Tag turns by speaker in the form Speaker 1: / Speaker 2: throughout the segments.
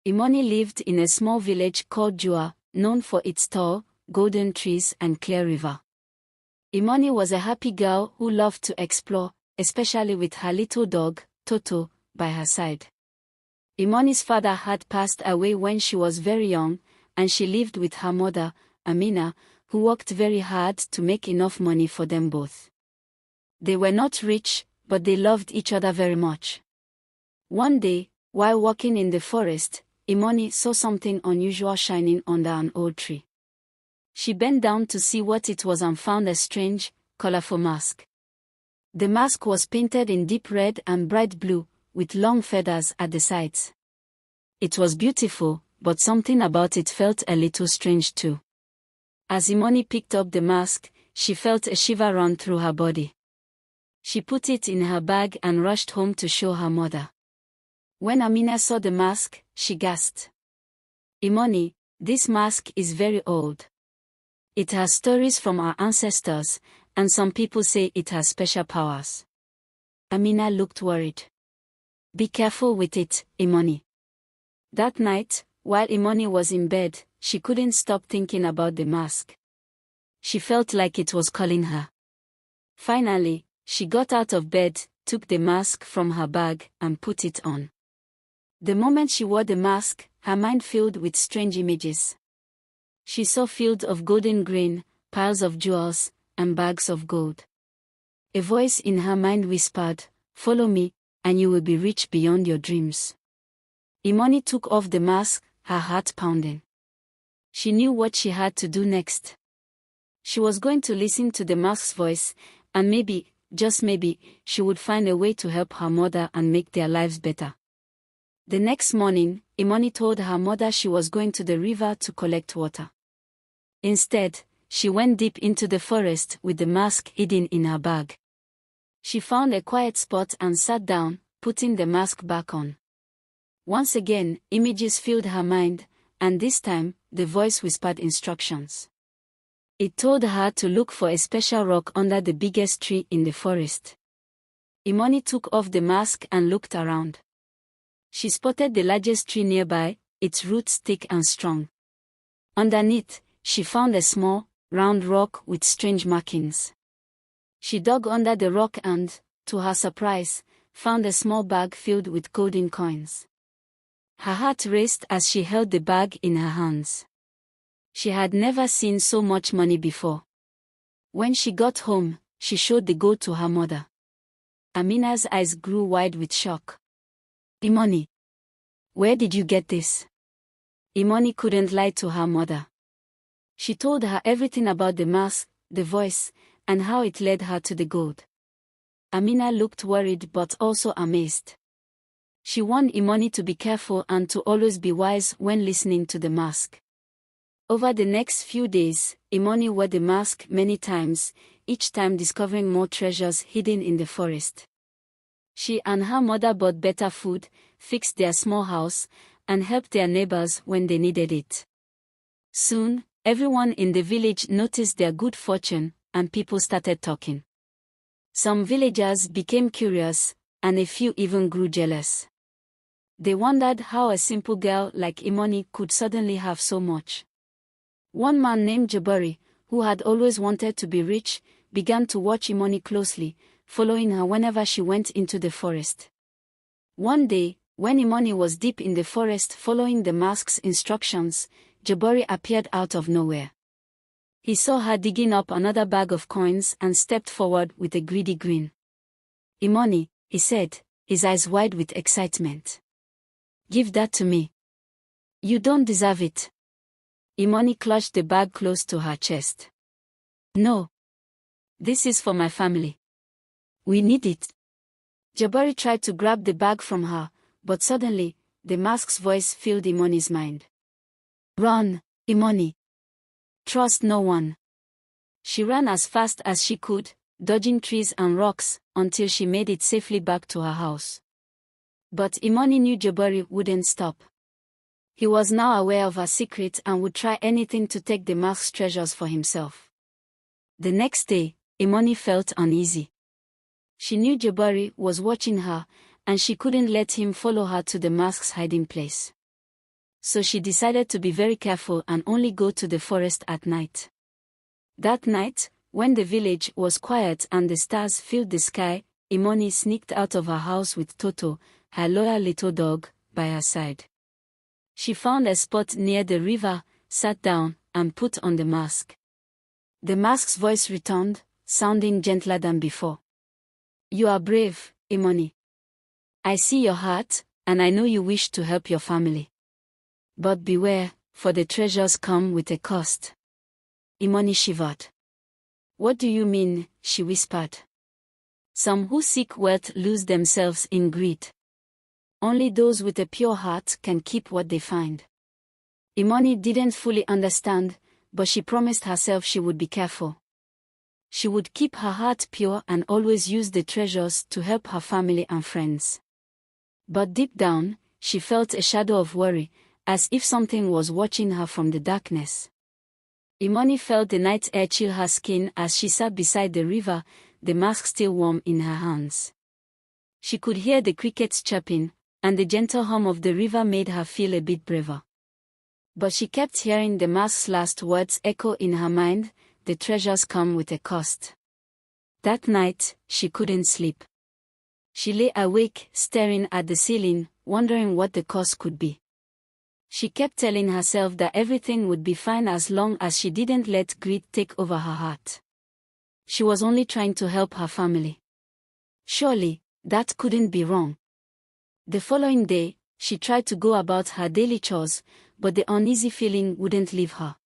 Speaker 1: Imani lived in a small village called Jua, known for its tall, golden trees and clear river. Imani was a happy girl who loved to explore, especially with her little dog, Toto, by her side. Imani's father had passed away when she was very young, and she lived with her mother, Amina, who worked very hard to make enough money for them both. They were not rich, but they loved each other very much. One day, while walking in the forest, Imani saw something unusual shining under an old tree. She bent down to see what it was and found a strange, colorful mask. The mask was painted in deep red and bright blue, with long feathers at the sides. It was beautiful, but something about it felt a little strange too. As Imani picked up the mask, she felt a shiver run through her body. She put it in her bag and rushed home to show her mother. When Amina saw the mask, she gasped. "Imani, this mask is very old. It has stories from our ancestors, and some people say it has special powers." Amina looked worried. "Be careful with it, Imani." That night, while Imani was in bed, she couldn't stop thinking about the mask. She felt like it was calling her. Finally, she got out of bed, took the mask from her bag, and put it on. The moment she wore the mask, her mind filled with strange images. She saw fields of golden grain, piles of jewels, and bags of gold. A voice in her mind whispered, "Follow me, and you will be rich beyond your dreams." Imani took off the mask, her heart pounding. She knew what she had to do next. She was going to listen to the mask's voice, and maybe, just maybe, she would find a way to help her mother and make their lives better. The next morning, Imani told her mother she was going to the river to collect water. Instead, she went deep into the forest with the mask hidden in her bag. She found a quiet spot and sat down, putting the mask back on. Once again, images filled her mind, and this time, the voice whispered instructions. It told her to look for a special rock under the biggest tree in the forest. Imani took off the mask and looked around. She spotted the largest tree nearby, its roots thick and strong. Underneath, she found a small, round rock with strange markings. She dug under the rock and, to her surprise, found a small bag filled with golden coins. Her heart raced as she held the bag in her hands. She had never seen so much money before. When she got home, she showed the gold to her mother. Amina's eyes grew wide with shock. "Imani, where did you get this?" Imani couldn't lie to her mother. She told her everything about the mask, the voice, and how it led her to the gold. Amina looked worried but also amazed. She warned Imani to be careful and to always be wise when listening to the mask. Over the next few days, Imani wore the mask many times, each time discovering more treasures hidden in the forest. She and her mother bought better food, fixed their small house, and helped their neighbors when they needed it. Soon, everyone in the village noticed their good fortune, and people started talking. Some villagers became curious, and a few even grew jealous. They wondered how a simple girl like Imani could suddenly have so much. One man named Jabari, who had always wanted to be rich, began to watch Imani closely, following her whenever she went into the forest. One day, when Imani was deep in the forest following the mask's instructions, Jabari appeared out of nowhere. He saw her digging up another bag of coins and stepped forward with a greedy grin. "Imani," he said, his eyes wide with excitement. "Give that to me. You don't deserve it." Imani clutched the bag close to her chest. "No. This is for my family. We need it." Jabari tried to grab the bag from her, but suddenly, the mask's voice filled Imani's mind. "Run, Imani. Trust no one." She ran as fast as she could, dodging trees and rocks, until she made it safely back to her house. But Imani knew Jabari wouldn't stop. He was now aware of her secret and would try anything to take the mask's treasures for himself. The next day, Imani felt uneasy. She knew Jabari was watching her, and she couldn't let him follow her to the mask's hiding place. So she decided to be very careful and only go to the forest at night. That night, when the village was quiet and the stars filled the sky, Imani sneaked out of her house with Toto, her loyal little dog, by her side. She found a spot near the river, sat down, and put on the mask. The mask's voice returned, sounding gentler than before. "You are brave, Imani. I see your heart, and I know you wish to help your family. But beware, for the treasures come with a cost." Imani shivered. "What do you mean?" she whispered. "Some who seek wealth lose themselves in greed. Only those with a pure heart can keep what they find." Imani didn't fully understand, but she promised herself she would be careful. She would keep her heart pure and always use the treasures to help her family and friends. But deep down, she felt a shadow of worry, as if something was watching her from the darkness. Imani felt the night air chill her skin as she sat beside the river, the mask still warm in her hands. She could hear the crickets chirping, and the gentle hum of the river made her feel a bit braver. But she kept hearing the mask's last words echo in her mind, "The treasures come with a cost." That night, she couldn't sleep. She lay awake, staring at the ceiling, wondering what the cost could be. She kept telling herself that everything would be fine as long as she didn't let greed take over her heart. She was only trying to help her family. Surely, that couldn't be wrong. The following day, she tried to go about her daily chores, but the uneasy feeling wouldn't leave her.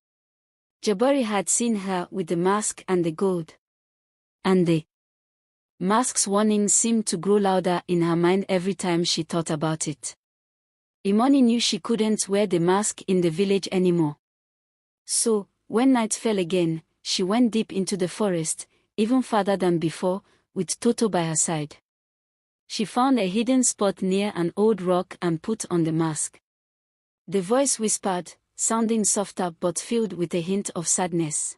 Speaker 1: Jabari had seen her with the mask and the gold. And the mask's warning seemed to grow louder in her mind every time she thought about it. Imani knew she couldn't wear the mask in the village anymore. So, when night fell again, she went deep into the forest, even farther than before, with Toto by her side. She found a hidden spot near an old rock and put on the mask. The voice whispered, sounding softer but filled with a hint of sadness.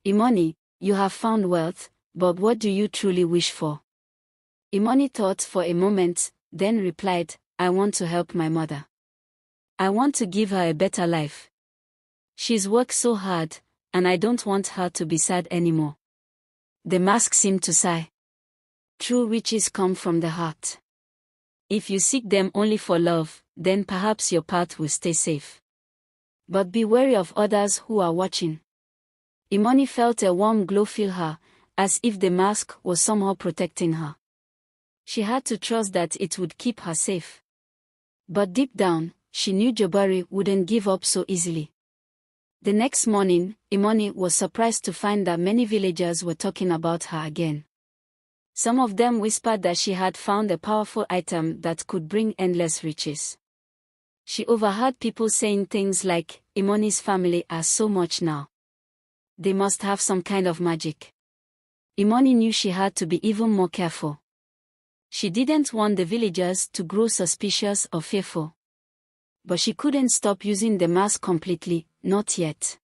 Speaker 1: "Imani, you have found wealth, but what do you truly wish for?" Imani thought for a moment, then replied, "I want to help my mother. I want to give her a better life. She's worked so hard, and I don't want her to be sad anymore." The mask seemed to sigh. "True riches come from the heart. If you seek them only for love, then perhaps your path will stay safe. But be wary of others who are watching." Imani felt a warm glow fill her, as if the mask was somehow protecting her. She had to trust that it would keep her safe. But deep down, she knew Jabari wouldn't give up so easily. The next morning, Imani was surprised to find that many villagers were talking about her again. Some of them whispered that she had found a powerful item that could bring endless riches. She overheard people saying things like, "Imani's family are so much now. They must have some kind of magic." Imani knew she had to be even more careful. She didn't want the villagers to grow suspicious or fearful. But she couldn't stop using the mask completely, not yet.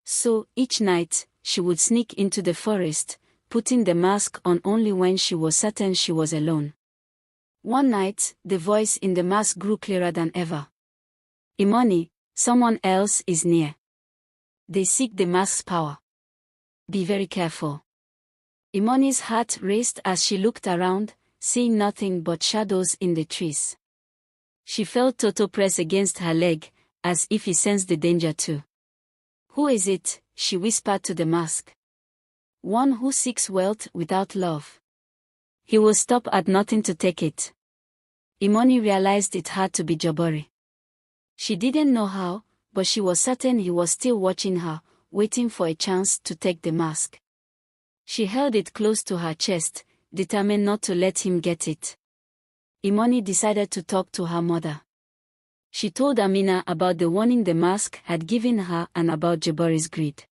Speaker 1: So, each night, she would sneak into the forest, putting the mask on only when she was certain she was alone. One night, the voice in the mask grew clearer than ever. "Imani, someone else is near. They seek the mask's power. Be very careful." Imani's heart raced as she looked around, seeing nothing but shadows in the trees. She felt Toto press against her leg, as if he sensed the danger too. "Who is it?" she whispered to the mask. "One who seeks wealth without love. He will stop at nothing to take it." Imani realized it had to be Jabari. She didn't know how, but she was certain he was still watching her, waiting for a chance to take the mask. She held it close to her chest, determined not to let him get it. Imani decided to talk to her mother. She told Amina about the warning the mask had given her and about Jabari's greed.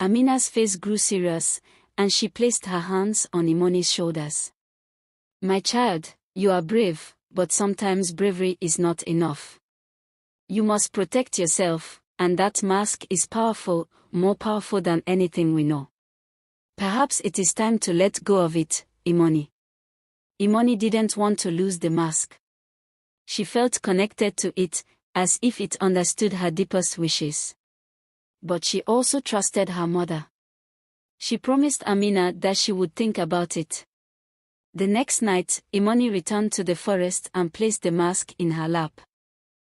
Speaker 1: Amina's face grew serious, and she placed her hands on Imani's shoulders. "My child, you are brave, but sometimes bravery is not enough. You must protect yourself, and that mask is powerful, more powerful than anything we know. Perhaps it is time to let go of it, Imani." Imani didn't want to lose the mask. She felt connected to it, as if it understood her deepest wishes. But she also trusted her mother. She promised Amina that she would think about it. The next night, Imani returned to the forest and placed the mask in her lap.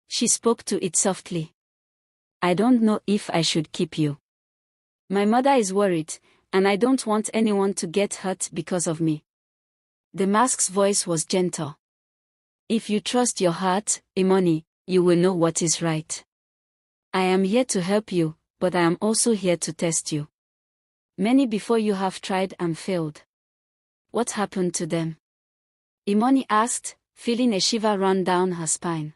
Speaker 1: She spoke to it softly. I don't know if I should keep you. My mother is worried, and I don't want anyone to get hurt because of me. The mask's voice was gentle. If you trust your heart, Imani, you will know what is right. I am here to help you, but I am also here to test you. Many before you have tried and failed. What happened to them? Imani asked, feeling a shiver run down her spine.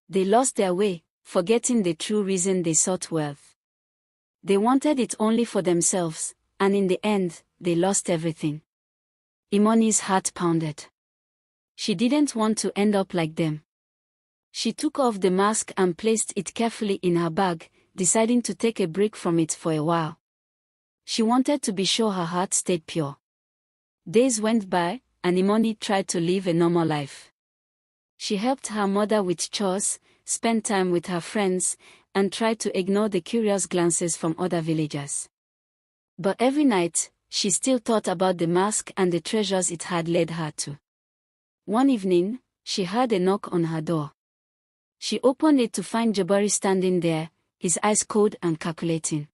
Speaker 1: They lost their way, forgetting the true reason they sought wealth. They wanted it only for themselves, and in the end, they lost everything. Imani's heart pounded. She didn't want to end up like them. She took off the mask and placed it carefully in her bag, deciding to take a break from it for a while. She wanted to be sure her heart stayed pure. Days went by, and Imani tried to live a normal life. She helped her mother with chores, spent time with her friends, and tried to ignore the curious glances from other villagers. But every night, she still thought about the mask and the treasures it had led her to. One evening, she heard a knock on her door. She opened it to find Jabari standing there, his eyes cold and calculating.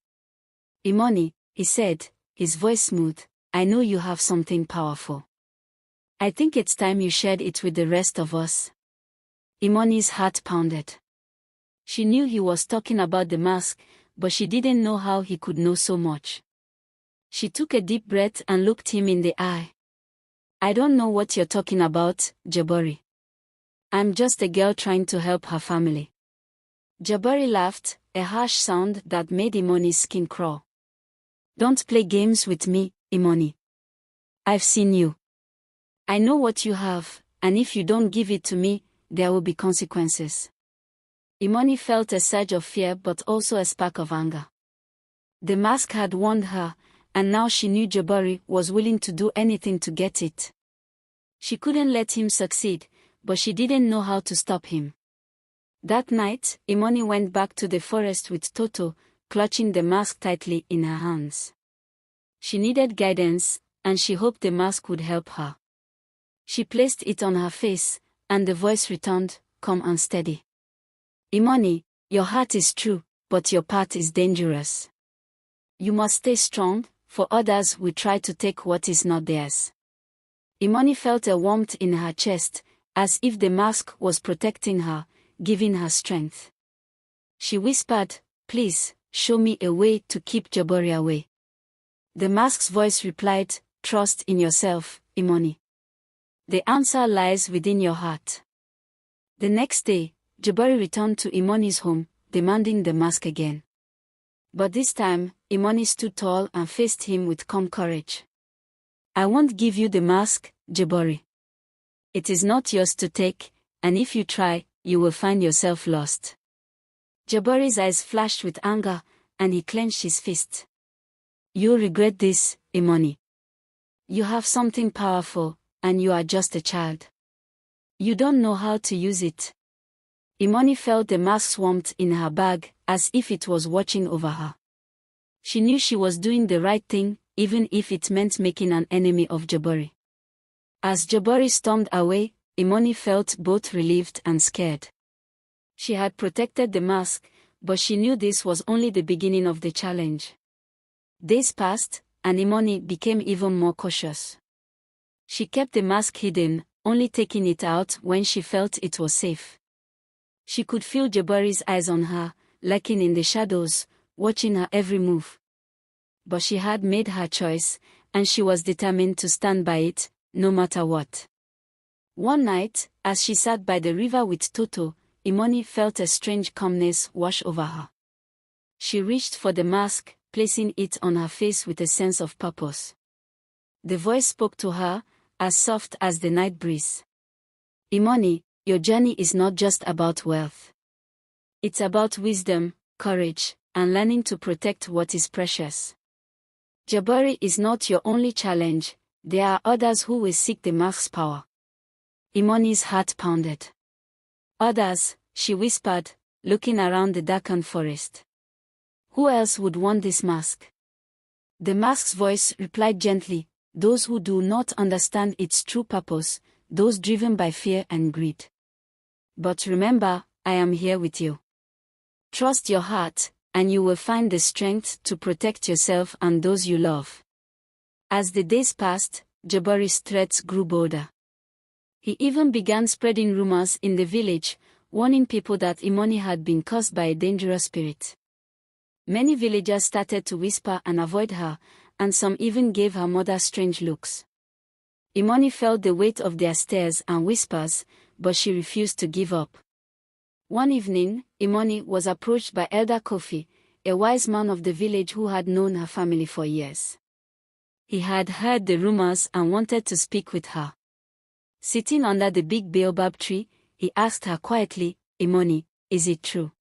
Speaker 1: Imani, he said, his voice smooth, I know you have something powerful. I think it's time you shared it with the rest of us. Imani's heart pounded. She knew he was talking about the mask, but she didn't know how he could know so much. She took a deep breath and looked him in the eye. I don't know what you're talking about, Jabari. I'm just a girl trying to help her family. Jabari laughed, a harsh sound that made Imani's skin crawl. Don't play games with me, Imani. I've seen you. I know what you have, and if you don't give it to me, there will be consequences. Imani felt a surge of fear but also a spark of anger. The mask had warned her, and now she knew Jabari was willing to do anything to get it. She couldn't let him succeed, but she didn't know how to stop him. That night, Imani went back to the forest with Toto, clutching the mask tightly in her hands. She needed guidance, and she hoped the mask would help her. She placed it on her face, and the voice returned, calm and steady. Imani, your heart is true, but your path is dangerous. You must stay strong, for others will try to take what is not theirs. Imani felt a warmth in her chest, as if the mask was protecting her, giving her strength. She whispered, please, show me a way to keep Jabari away. The mask's voice replied, trust in yourself, Imani. The answer lies within your heart. The next day, Jabari returned to Imani's home, demanding the mask again. But this time, Imani stood tall and faced him with calm courage. I won't give you the mask, Jabari. It is not yours to take, and if you try, you will find yourself lost. Jabari's eyes flashed with anger, and he clenched his fist. You'll regret this, Imani. You have something powerful, and you are just a child. You don't know how to use it. Imani felt the mask's warmth in her bag, as if it was watching over her. She knew she was doing the right thing, even if it meant making an enemy of Jabari. As Jabari stormed away, Imani felt both relieved and scared. She had protected the mask, but she knew this was only the beginning of the challenge. Days passed, and Imani became even more cautious. She kept the mask hidden, only taking it out when she felt it was safe. She could feel Jabari's eyes on her, lurking in the shadows, watching her every move. But she had made her choice, and she was determined to stand by it, no matter what. One night, as she sat by the river with Toto, Imani felt a strange calmness wash over her. She reached for the mask, placing it on her face with a sense of purpose. The voice spoke to her, as soft as the night breeze. Imani, your journey is not just about wealth. It's about wisdom, courage, and learning to protect what is precious. Jabari is not your only challenge, there are others who will seek the mask's power. Imani's heart pounded. Others, she whispered, looking around the darkened forest. Who else would want this mask? The mask's voice replied gently, those who do not understand its true purpose, those driven by fear and greed. But remember, I am here with you. Trust your heart, and you will find the strength to protect yourself and those you love. As the days passed, Jabari's threats grew bolder. He even began spreading rumors in the village, warning people that Imani had been cursed by a dangerous spirit. Many villagers started to whisper and avoid her, and some even gave her mother strange looks. Imani felt the weight of their stares and whispers, but she refused to give up. One evening, Imani was approached by Elder Kofi, a wise man of the village who had known her family for years. He had heard the rumors and wanted to speak with her. Sitting under the big baobab tree, he asked her quietly, Imani, is it true?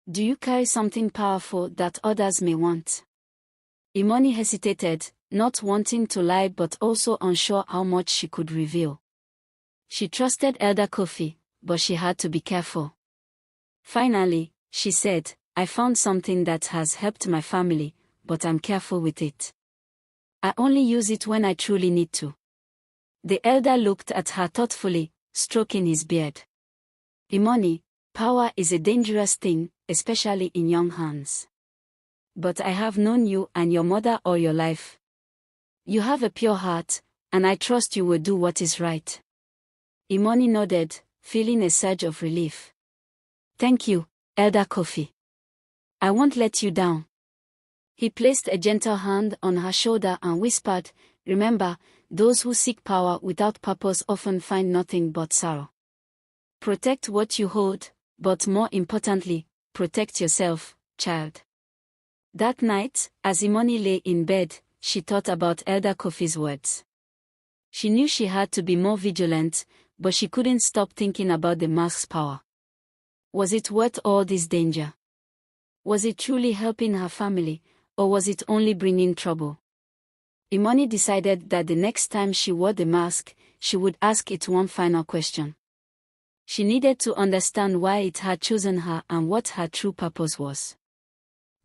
Speaker 1: Do you carry something powerful that others may want? Imani hesitated, not wanting to lie but also unsure how much she could reveal. She trusted Elder Kofi, but she had to be careful. Finally, she said, I found something that has helped my family, but I'm careful with it. I only use it when I truly need to. The elder looked at her thoughtfully, stroking his beard. Imani, power is a dangerous thing, especially in young hands. But I have known you and your mother all your life. You have a pure heart, and I trust you will do what is right. Imani nodded, feeling a surge of relief. Thank you, Elder Kofi. I won't let you down. He placed a gentle hand on her shoulder and whispered, remember, those who seek power without purpose often find nothing but sorrow. Protect what you hold, but more importantly, protect yourself, child. That night, as Imani lay in bed, she thought about Elder Kofi's words. She knew she had to be more vigilant, but she couldn't stop thinking about the mask's power. Was it worth all this danger? Was it truly helping her family, or was it only bringing trouble? Imani decided that the next time she wore the mask, she would ask it one final question. She needed to understand why it had chosen her and what her true purpose was.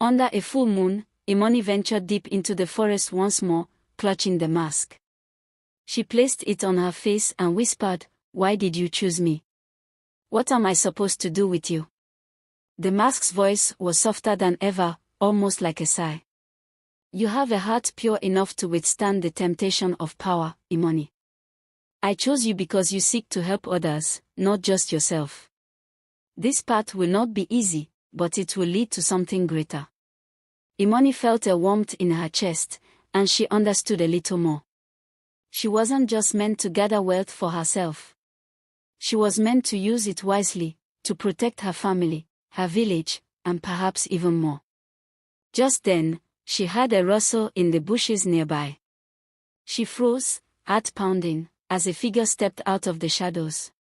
Speaker 1: Under a full moon, Imani ventured deep into the forest once more, clutching the mask. She placed it on her face and whispered, why did you choose me? What am I supposed to do with you? The mask's voice was softer than ever, almost like a sigh. You have a heart pure enough to withstand the temptation of power, Imani. I chose you because you seek to help others, not just yourself. This path will not be easy, but it will lead to something greater. Imani felt a warmth in her chest, and she understood a little more. She wasn't just meant to gather wealth for herself. She was meant to use it wisely, to protect her family, her village, and perhaps even more. Just then, she heard a rustle in the bushes nearby. She froze, heart pounding, as a figure stepped out of the shadows.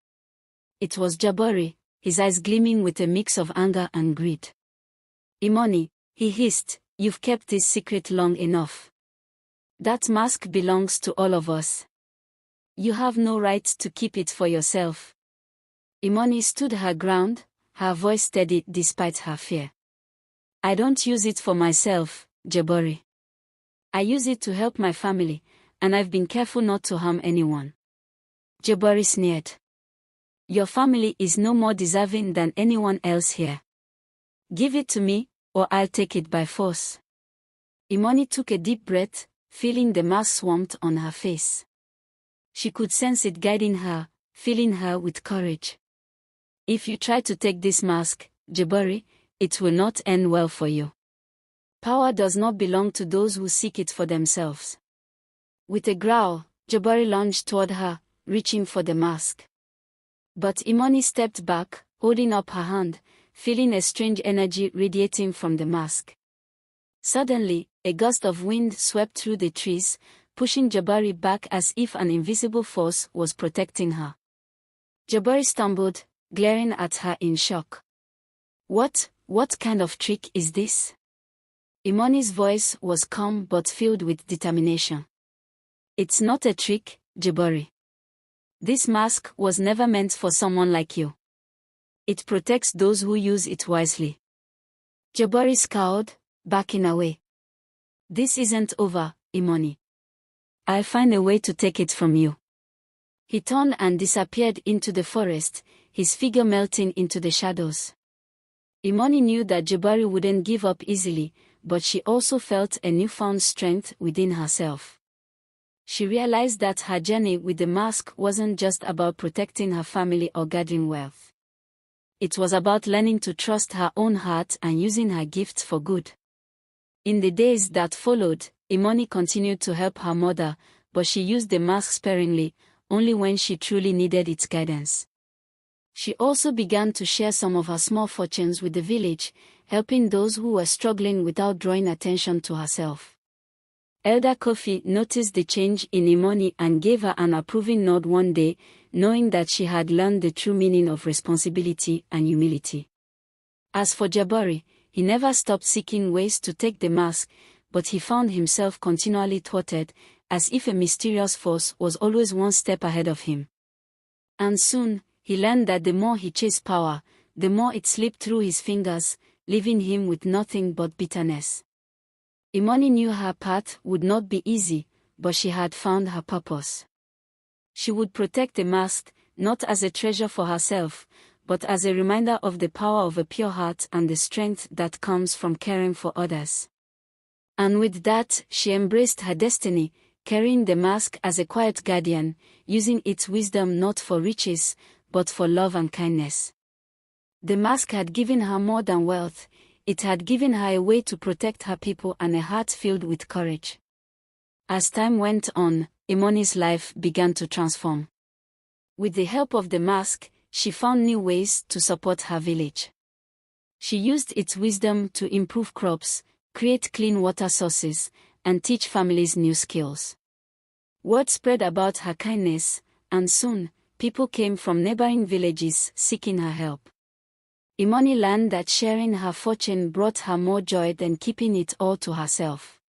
Speaker 1: It was Jabari, his eyes gleaming with a mix of anger and greed. Imani, he hissed, you've kept this secret long enough. That mask belongs to all of us. You have no right to keep it for yourself. Imani stood her ground, her voice steady despite her fear. I don't use it for myself, Jabari. I use it to help my family, and I've been careful not to harm anyone. Jabari sneered. Your family is no more deserving than anyone else here. Give it to me, or I'll take it by force. Imani took a deep breath, feeling the mask's warmth on her face. She could sense it guiding her, filling her with courage. If you try to take this mask, Jabari, it will not end well for you. Power does not belong to those who seek it for themselves. With a growl, Jabari lunged toward her, reaching for the mask. But Imani stepped back, holding up her hand, feeling a strange energy radiating from the mask. Suddenly, a gust of wind swept through the trees, pushing Jabari back as if an invisible force was protecting her. Jabari stumbled, glaring at her in shock. What kind of trick is this? Imani's voice was calm but filled with determination. It's not a trick, Jabari. This mask was never meant for someone like you. It protects those who use it wisely. Jabari scowled, backing away. This isn't over, Imani. I'll find a way to take it from you. He turned and disappeared into the forest, his figure melting into the shadows. Imani knew that Jabari wouldn't give up easily, but she also felt a newfound strength within herself. She realized that her journey with the mask wasn't just about protecting her family or gathering wealth. It was about learning to trust her own heart and using her gifts for good. In the days that followed, Imani continued to help her mother, but she used the mask sparingly, only when she truly needed its guidance. She also began to share some of her small fortunes with the village, helping those who were struggling without drawing attention to herself. Elder Kofi noticed the change in Imani and gave her an approving nod one day, knowing that she had learned the true meaning of responsibility and humility. As for Jabari, he never stopped seeking ways to take the mask, but he found himself continually thwarted, as if a mysterious force was always one step ahead of him. And soon, he learned that the more he chased power, the more it slipped through his fingers, leaving him with nothing but bitterness. Imani knew her path would not be easy, but she had found her purpose. She would protect the mask, not as a treasure for herself, but as a reminder of the power of a pure heart and the strength that comes from caring for others. And with that, she embraced her destiny, carrying the mask as a quiet guardian, using its wisdom not for riches, but for love and kindness. The mask had given her more than wealth, it had given her a way to protect her people and a heart filled with courage. As time went on, Imani's life began to transform. With the help of the mask, she found new ways to support her village. She used its wisdom to improve crops, create clean water sources, and teach families new skills. Word spread about her kindness, and soon, people came from neighboring villages seeking her help. Imani learned that sharing her fortune brought her more joy than keeping it all to herself.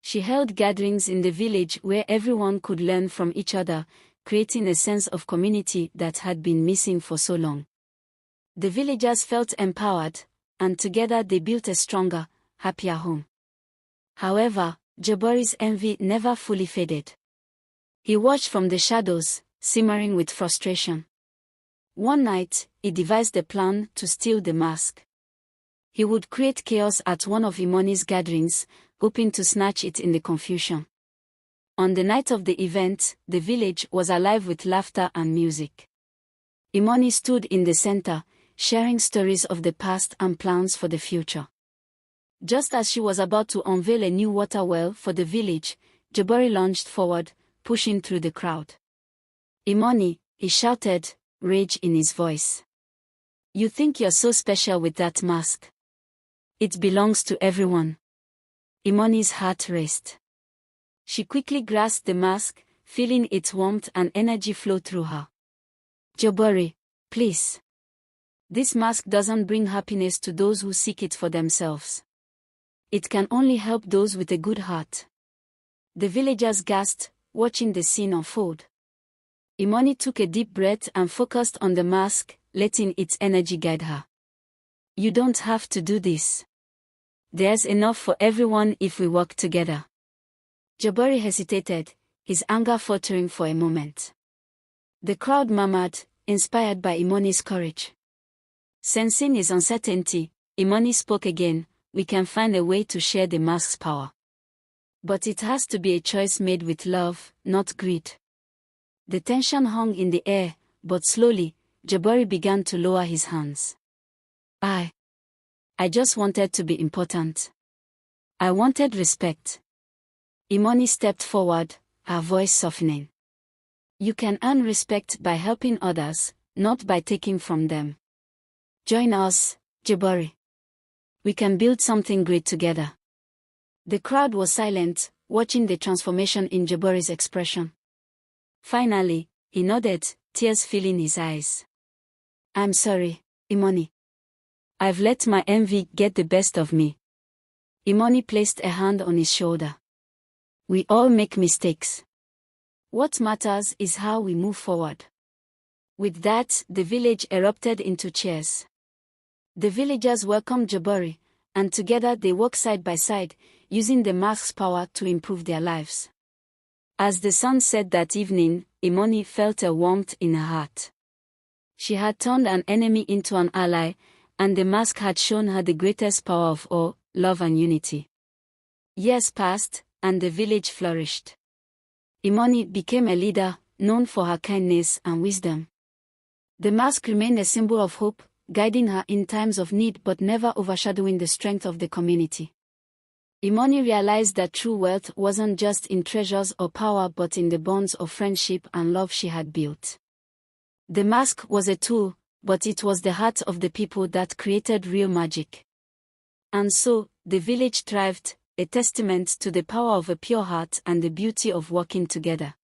Speaker 1: She held gatherings in the village where everyone could learn from each other, creating a sense of community that had been missing for so long. The villagers felt empowered, and together they built a stronger, happier home. However, Jabari's envy never fully faded. He watched from the shadows, simmering with frustration. One night, he devised a plan to steal the mask. He would create chaos at one of Imani's gatherings, hoping to snatch it in the confusion. On the night of the event, the village was alive with laughter and music. Imani stood in the center, sharing stories of the past and plans for the future. Just as she was about to unveil a new water well for the village, Jabari lunged forward, pushing through the crowd. "Imani," he shouted, rage in his voice. "You think you're so special with that mask? It belongs to everyone." Imani's heart raced. She quickly grasped the mask, feeling its warmth and energy flow through her. "Jabari, please. This mask doesn't bring happiness to those who seek it for themselves. It can only help those with a good heart." The villagers gasped, watching the scene unfold. Imani took a deep breath and focused on the mask, letting its energy guide her. "You don't have to do this. There's enough for everyone if we work together." Jabari hesitated, his anger faltering for a moment. The crowd murmured, inspired by Imani's courage. Sensing his uncertainty, Imani spoke again, "We can find a way to share the mask's power. But it has to be a choice made with love, not greed." The tension hung in the air, but slowly, Jabari began to lower his hands. I just wanted to be important. I wanted respect." Imani stepped forward, her voice softening. "You can earn respect by helping others, not by taking from them. Join us, Jabari. We can build something great together." The crowd was silent, watching the transformation in Jabari's expression. Finally, he nodded, tears filling his eyes. "I'm sorry, Imani. I've let my envy get the best of me." Imani placed a hand on his shoulder. "We all make mistakes. What matters is how we move forward." With that, the village erupted into cheers. The villagers welcomed Jabari, and together they walked side by side, using the mask's power to improve their lives. As the sun set that evening, Imani felt a warmth in her heart. She had turned an enemy into an ally, and the mask had shown her the greatest power of all, love and unity. Years passed, and the village flourished. Imani became a leader, known for her kindness and wisdom. The mask remained a symbol of hope, guiding her in times of need but never overshadowing the strength of the community. Imani realized that true wealth wasn't just in treasures or power but in the bonds of friendship and love she had built. The mask was a tool, but it was the heart of the people that created real magic. And so, the village thrived, a testament to the power of a pure heart and the beauty of working together.